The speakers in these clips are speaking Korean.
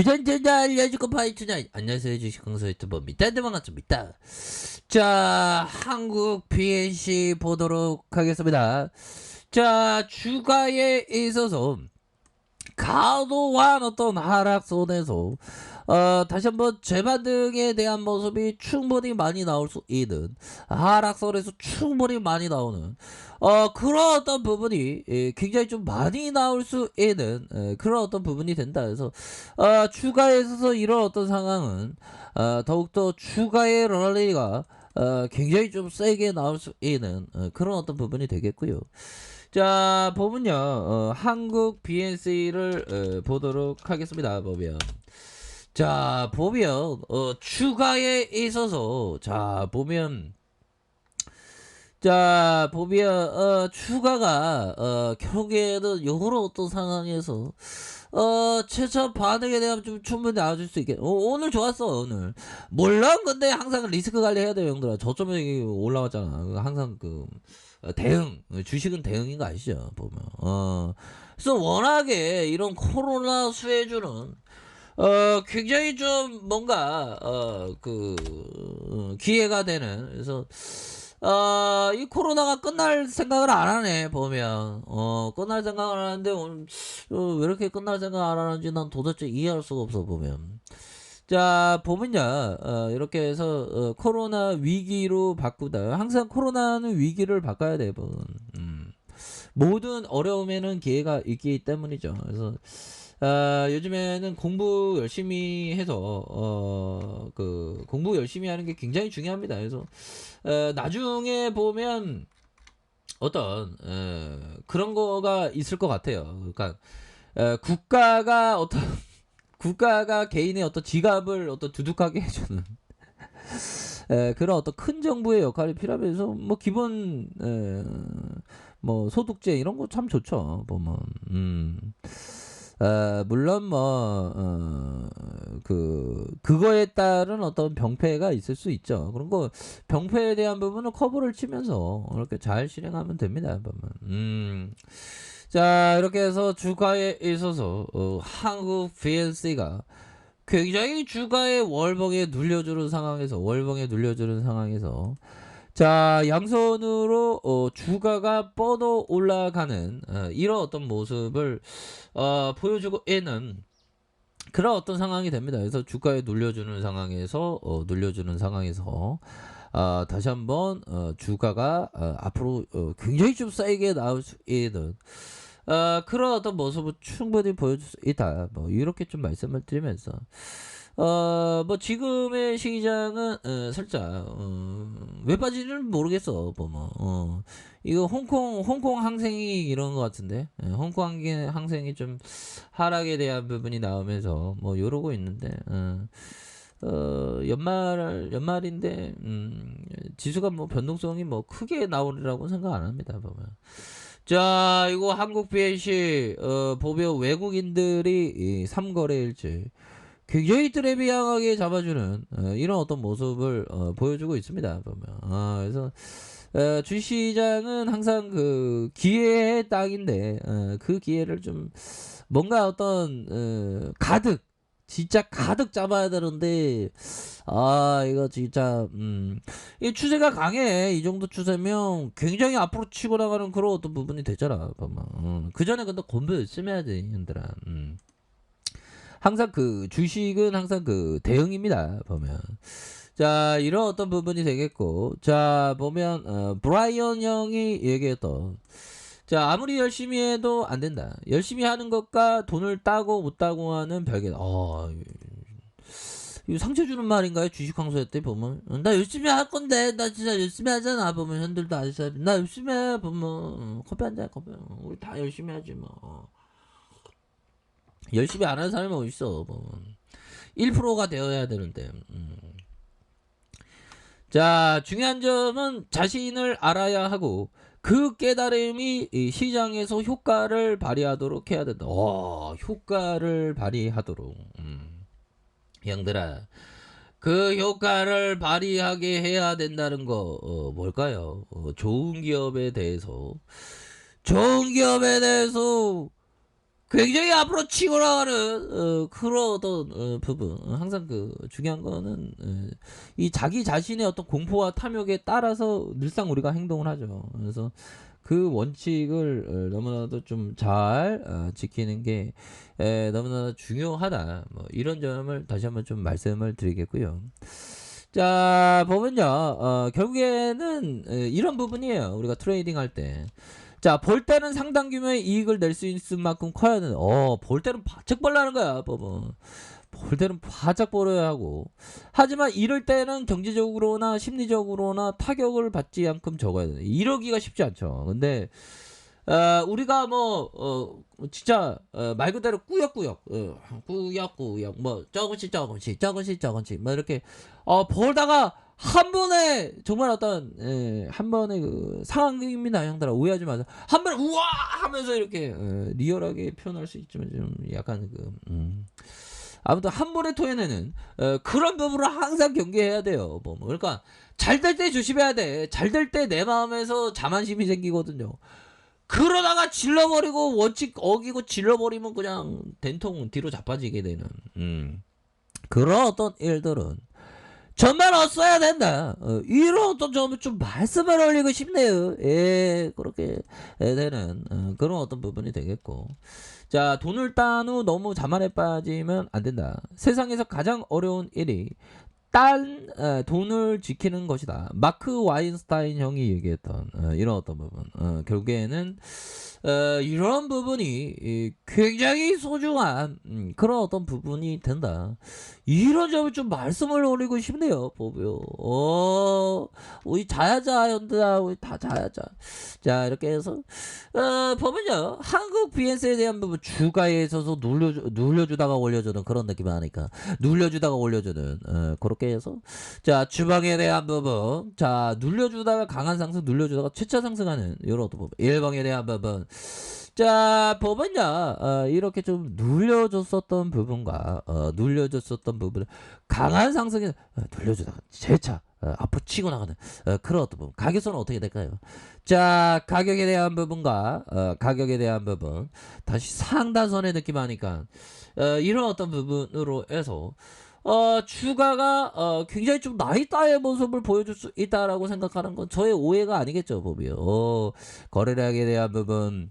주전자자 알려주고 파이투냐. 안녕하세요, 주식 강사 유튜버 밑단데 반갑습니다. 자, 한국 BNC 보도록 하겠습니다. 자, 주가에 있어서 과도한 어떤 하락선에서 다시 한번 재반등에 대한 모습이 충분히 많이 나올 수 있는, 하락선에서 충분히 많이 나오는 그런 어떤 부분이 굉장히 좀 많이 나올 수 있는 그런 어떤 부분이 된다. 그래서 주가에 있어서 이런 어떤 상황은 더욱더 주가의 랠리가 굉장히 좀 세게 나올 수 있는 그런 어떤 부분이 되겠고요. 자, 보면요, 한국 BNC를 보도록 하겠습니다. 보면, 자, 보면 주가에 있어서, 주가가 결국에는 요런 어떤 상황에서 최저 반응에 대한 좀 충분히 나와줄 수 있게. 오늘 좋았어. 오늘 물론 근데 항상 리스크 관리해야 돼요, 형들아. 저점이 올라왔잖아. 항상 대응, 주식은 대응인 거 아시죠? 보면 그래서 워낙에 이런 코로나 수혜주는 굉장히 좀 뭔가 기회가 되는. 그래서 이 코로나가 끝날 생각을 안 하네. 보면 끝날 생각을 안 하는데 오늘 왜 이렇게 끝날 생각 안 하는지 난 도대체 이해할 수가 없어. 보면, 자, 보면요, 이렇게 해서 코로나 위기로 바꾸다. 항상 코로나는 위기를 바꿔야 돼. 모든 어려움에는 기회가 있기 때문이죠. 그래서 요즘에는 공부 열심히 해서 공부 열심히 하는 게 굉장히 중요합니다. 그래서 나중에 보면 어떤 그런 거가 있을 것 같아요. 그러니까 국가가 개인의 어떤 지갑을 어떤 두둑하게 해주는 그런 어떤 큰 정부의 역할이 필요하면서 뭐 기본 뭐 소득제 이런 거 참 좋죠. 보면 물론 그거에 따른 어떤 병폐가 있을 수 있죠. 그런 거 병폐에 대한 부분은 커버를 치면서 이렇게 잘 실행하면 됩니다. 보면 자, 이렇게 해서 주가에 있어서 한국 BNC가 굉장히 주가의 월봉에 눌려주는 상황에서 자, 양손으로 주가가 뻗어 올라가는 이런 어떤 모습을 보여주고 있는 그런 어떤 상황이 됩니다. 그래서 주가에 눌려주는 상황에서 다시 한번 주가가 앞으로 굉장히 좀 세게 나올 수 있는 그런 어떤 모습을 충분히 보여줄 수 있다. 뭐 이렇게 좀 말씀을 드리면서 뭐 지금의 시장은 살짝 왜 빠지는지 모르겠어. 보면 이거 홍콩 항생이 이런 것 같은데, 홍콩 항생이 좀 하락에 대한 부분이 나오면서 뭐 이러고 있는데 연말인데 지수가 뭐 변동성이 뭐 크게 나오리라고 생각 안 합니다. 보면, 자, 이거 한국 BNC 보면 외국인들이 이 3거래일치 굉장히 트레비앙하게 잡아주는 이런 어떤 모습을 보여주고 있습니다. 보면 그래서 주시장은 항상 그 기회의 땅인데 그 기회를 좀 뭔가 어떤 진짜 가득 잡아야 되는데 이거 진짜 이 추세가 강해. 이 정도 추세면 굉장히 앞으로 치고 나가는 그런 어떤 부분이 되잖아. 보면 그 전에 근데 공부 열심히 해야지, 얘들아. 항상 주식은 항상 대응입니다. 보면, 자, 이런 어떤 부분이 되겠고, 자, 보면 브라이언 형이 얘기했던, 자, 아무리 열심히 해도 안 된다. 열심히 하는 것과 돈을 따고 못 따고 하는 별개. 이거 상처 주는 말인가요? 주식 강좌 때 보면, 나 열심히 할 건데 나 진짜 열심히 하잖아. 보면 현들도 아시잖아. 나 열심히 해. 보면 커피 한 잔, 커피. 우리 다 열심히 하지 뭐. 열심히 안 하는 사람이 어딨어. 보면 1%가 되어야 되는데. 자, 중요한 점은 자신을 알아야 하고 그 깨달음이 이 시장에서 효과를 발휘하도록 해야 된다. 효과를 발휘하도록. 형들아, 그 효과를 발휘하게 해야 된다는 거 뭘까요? 좋은 기업에 대해서 굉장히 앞으로 치고 나가는 그런 어떤 부분 항상 그 중요한 거는 이 자기 자신의 어떤 공포와 탐욕에 따라서 늘상 우리가 행동을 하죠. 그래서 그 원칙을 너무나도 좀 잘 지키는 게 너무나 중요하다. 뭐 이런 점을 다시 한번 좀 말씀을 드리겠고요. 자, 보면요. 결국에는 이런 부분이에요. 우리가 트레이딩 할 때. 자, 볼 때는 상당 규모의 이익을 낼 수 있을 만큼 커야 되는, 볼 때는 바짝 벌라는 거야, 법은. 볼 때는 바짝 벌어야 하고. 하지만 이럴 때는 경제적으로나 심리적으로나 타격을 받지 않고 적어야 돼. 이러기가 쉽지 않죠. 근데, 우리가 진짜, 말 그대로 꾸역꾸역, 꾸역꾸역, 뭐, 조금씩, 뭐, 이렇게, 벌다가, 한 번에, 정말 한 번에 그, 상황입니다, 형들아. 오해하지 마세요. 한 번에, 우와! 하면서 이렇게, 리얼하게 표현할 수 있지만, 좀, 약간 아무튼 한 번에 토해내는, 그런 부분을 항상 경계해야 돼요. 그러니까, 잘 될 때 조심해야 돼. 잘 될 때 내 마음에서 자만심이 생기거든요. 그러다가 질러버리고 원칙 어기고 질러버리면 그냥 된통 뒤로 자빠지게 되는 그런 어떤 일들은 정말 없어야 된다. 이런 어떤 점을 좀 말씀을 올리고 싶네요. 예, 그렇게 되는 그런 어떤 부분이 되겠고. 자, 돈을 딴 후 너무 자만에 빠지면 안 된다. 세상에서 가장 어려운 일이 돈을 지키는 것이다. 마크 와인스타인 형이 얘기했던 이런 어떤 부분. 결국에는 이런 부분이 굉장히 소중한 그런 어떤 부분이 된다. 이런 점을 좀 말씀을 올리고 싶네요. 보고요. 우리 자야자 현대야, 우리 다 자야자. 자, 이렇게 해서 보면요, 한국 비엔스에 대한 부분 주가에 있어서 눌려주다가 올려주는 그런 느낌이 나니까 눌려주다가 올려주는 그렇게 해서 자, 주방에 대한 부분, 자, 눌려주다가 강한 상승, 눌려주다가 최차 상승하는 이런 어떤 부분, 일방에 대한 부분. 자, 보면요, 이렇게 좀 눌려줬었던 부분과 눌려줬었던 부분, 강한 상승에 눌려주다가 재차 앞으로 치고 나가는 그런 어떤 부분. 가격선은 어떻게 될까요? 자, 가격에 대한 부분과 가격에 대한 부분, 다시 상단선의 느낌 하니까 이런 어떤 부분으로 해서 주가가 굉장히 좀 나이따의 모습을 보여줄 수 있다라고 생각하는 건 저의 오해가 아니겠죠, 법이요. 거래량에 대한 부분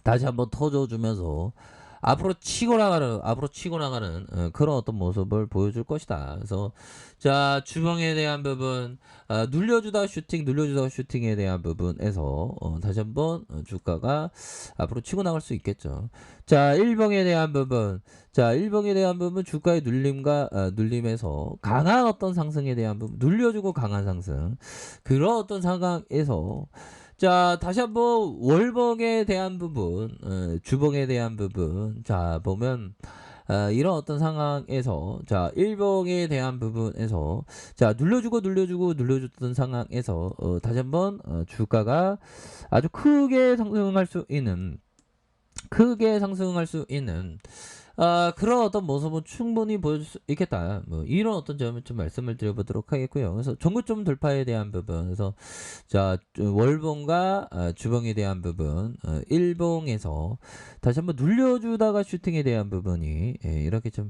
다시 한번 터져주면서 앞으로 치고 나가는 그런 어떤 모습을 보여줄 것이다. 그래서 자, 주봉에 대한 부분, 눌려주다 슈팅에 대한 부분에서 다시 한번 주가가 앞으로 치고 나갈 수 있겠죠. 자, 일봉에 대한 부분, 주가의 눌림에서 강한 어떤 상승에 대한 부분, 눌려주고 강한 상승, 그런 어떤 상황에서 자, 다시 한번 월봉에 대한 부분, 주봉에 대한 부분, 자, 보면 이런 어떤 상황에서 자, 일봉에 대한 부분에서 자, 눌려주던 상황에서 다시 한번 주가가 아주 크게 상승할 수 있는 그런 어떤 모습은 충분히 보여줄 수 있겠다. 뭐 이런 어떤 점을 좀 말씀을 드려보도록 하겠고요. 그래서 종고점 돌파에 대한 부분, 그래서 자, 월봉과 주봉에 대한 부분, 일봉에서 다시 한번 눌려주다가 슈팅에 대한 부분이 이렇게 좀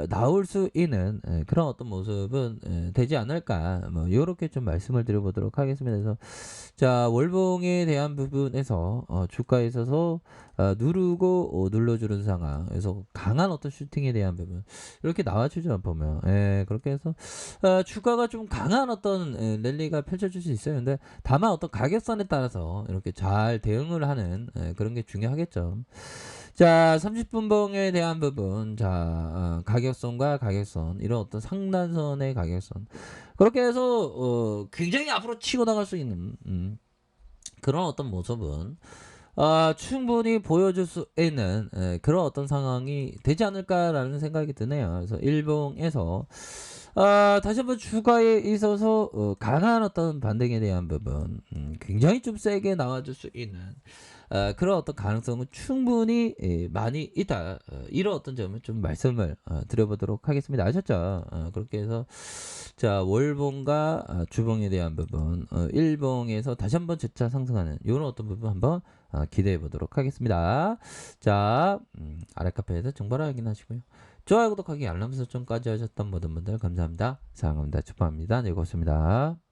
나올 수 있는 그런 어떤 모습은 되지 않을까. 뭐 이렇게 좀 말씀을 드려보도록 하겠습니다. 그래서 자, 월봉에 대한 부분에서 주가에 있어서 누르고 눌러주는 상황. 그래서 강한 어떤 슈팅에 대한 부분 이렇게 나와주죠, 보면. 그렇게 해서 주가가 좀 강한 어떤 랠리가 펼쳐질 수 있어요. 근데 다만 어떤 가격선에 따라서 이렇게 잘 대응을 하는 그런 게 중요하겠죠. 자, 30분봉에 대한 부분, 자, 가격선과 가격선, 이런 어떤 상단선의 가격선, 그렇게 해서 굉장히 앞으로 치고 나갈 수 있는 그런 어떤 모습은 충분히 보여줄 수 있는 그런 어떤 상황이 되지 않을까라는 생각이 드네요. 그래서 일봉에서 다시 한번 주가에 있어서 강한 어떤 반등에 대한 부분, 굉장히 좀 세게 나와줄 수 있는 그런 어떤 가능성은 충분히 많이 있다. 이런 어떤 점을 좀 말씀을 드려보도록 하겠습니다. 아셨죠? 그렇게 해서 자, 월봉과 주봉에 대한 부분, 일봉에서 다시 한번 재차 상승하는 이런 어떤 부분 한번 기대해 보도록 하겠습니다. 자, 아래 카페에서 정보를 확인하시고요. 좋아요, 구독하기, 알람 설정까지 하셨던 모든 분들 감사합니다. 사랑합니다. 축복합니다. 네, 고맙습니다.